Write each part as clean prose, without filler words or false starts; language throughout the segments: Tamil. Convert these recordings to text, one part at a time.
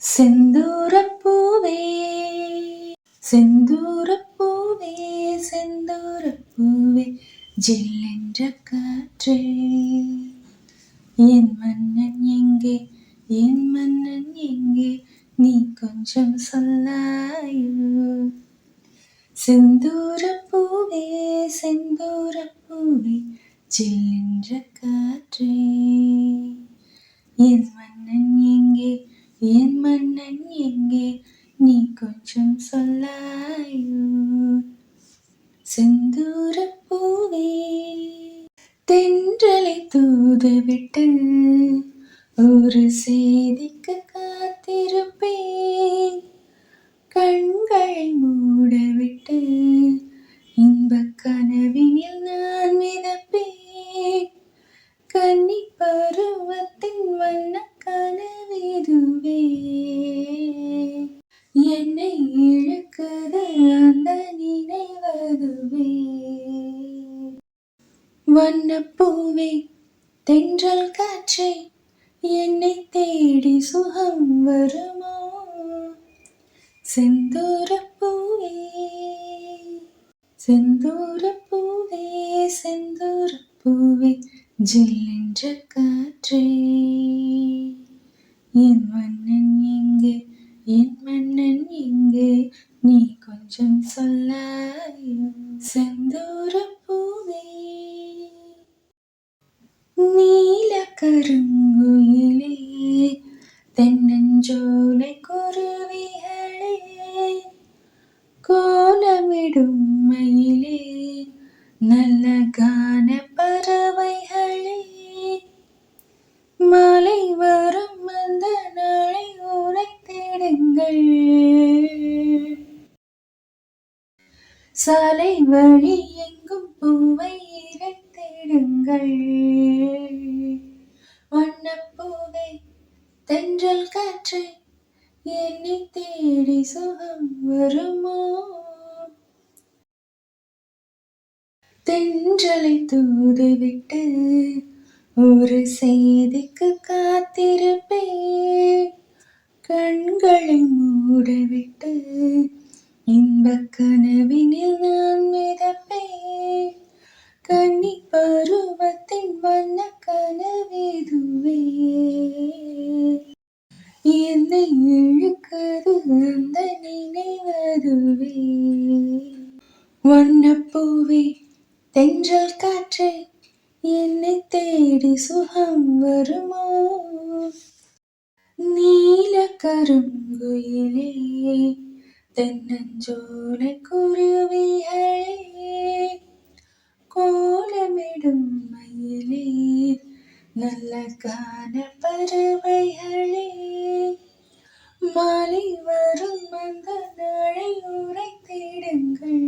செந்தூரப்பூவே செந்தூரப்பூவே செந்தூரப்பூவே ஜில்லென்ற காற்றே என் மன்னன் எங்கே என் மன்னன் எங்கே நீ கொஞ்சம் சொல்லாயோ செந்தூரப்பூவே செந்தூரப்பூவே ஜில்லென்ற காற்றே என் மன்னன் எங்கே என் மன்னன் எங்கே நீ கொஞ்சம் சொல்லாயோ செந்தூரப்பூவே தென்றலை தூதுவிட்டு ஒரு செய்திக்கு காத்திருப்பேன் கண்களை மூடவிட்டு இன்பக் கனவினில் நான் மிதப்பேன் கன்னி பருவத்தின் வண்ண கனவிதுவே என்னை இழுக்குது அந்த நினைவதுவே வண்ணப்பூவே தென்றல் காற்றே என்னை தேடி சுகம் வருமோ செந்தூரப்பூவே செந்தூரப்பூவே செந்தூரப்பூவே ஜில்லென்ற காற்றே என் மன்னன் எங்கே என் மன்னன் எங்கே நீ கொஞ்சம் சொல்லாயோ செந்தூரப்பூவே நீல கருங்குயிலே தென்னஞ்சோலை குருவிகளே கோலமிடும் மயிலே நல்ல கான பறவைகளே மாலை வரும் அந்த நாளை உரைத்திடுங்கள் சாலை வழி எங்கும் பூவை இறைத்திடுங்கள் வண்ணப்பூவே தென்றல் காற்றே என்னை தேடி சுகம் வருமோ தென்றலை தூதுவிட்டு ஒரு செய்திக்கு காத்திருப்பேன் கண்களை மூடவிட்டு இன்பக் கனவினில் நான் மிதப்பேன் கன்னி பருவத்தின் வண்ண கனவிதுவே என்னை இழுக்குது அந்த நினைவதுவே வண்ணப்பூவே தென்றல் காற்றே என்னை தேடி சுகம் வருமோ நீல கருங்குயிலே தென்னஞ்சோலை குருவிகளே கோலமிடும் மயிலே நல்ல கான பறவைகளே மாலை வரும் அந்த நாளை உரைத்திடுங்கள்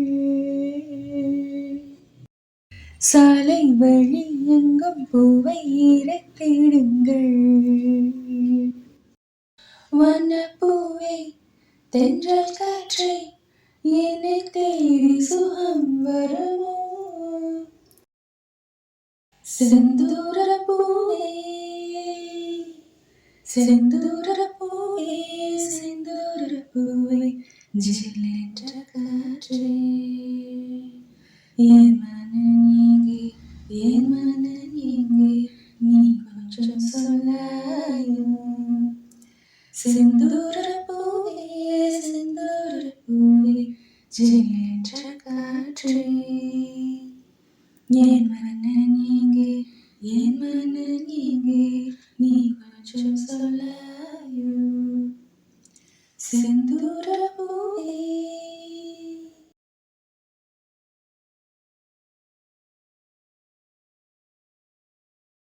சாலை வழி எங்கும் பூவை இறைத்திடுங்கள் வண்ணப்பூவே தென்றல் காற்றே என்னை தேடி சுகம் வருமோ செந்தூரப்பூவே செந்தூரப்பூவே செந்தூரப்பூவே ஜில்லென்ற காற்றே என் மனன் எங்கே என் மனன் எங்கே நீ கொஞ்சம் சொல்லாயோ செந்தூரப்பூவே செந்தூரப்பூவே ஜில்லென்ற காற்றே என் மனன் எங்கே என் மனன் எங்கே நீ கொஞ்சம் சொல்ல